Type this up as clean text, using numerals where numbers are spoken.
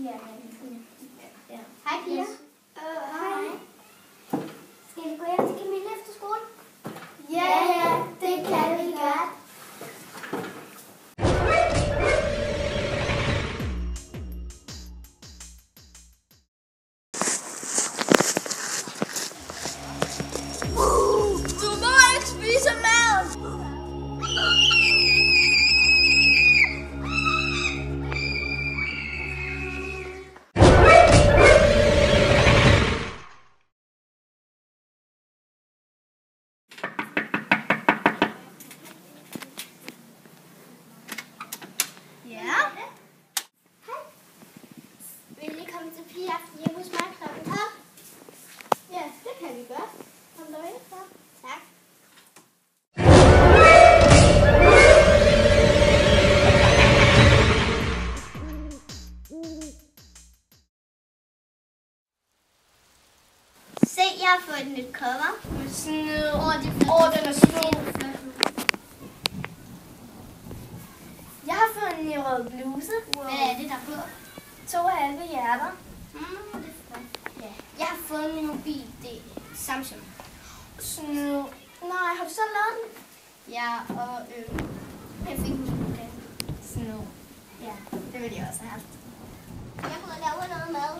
Ja. Hej piger. Hej. Skal vi gå hjem til Camilla efter skole? Ja, det kan vi godt. Du må ikke spise mad! Ja? Hej. Vil I komme til pigeaften hjemme hos mig klokken 12? Ja, det kan vi godt. Kom der ind så. Tak. Se, jeg har fået et nyt cover. Den er stor. Jeg har fået en ny rød bluse. Hvad er det der på? 2 halve hjerter. Det er flot. Ja. Jeg har fået en ny mobil. Det er Samsung. Nej, har du så lavet den? Ja, og jeg fik en Ja, det ville jeg også have haft. Jeg må lave noget mad.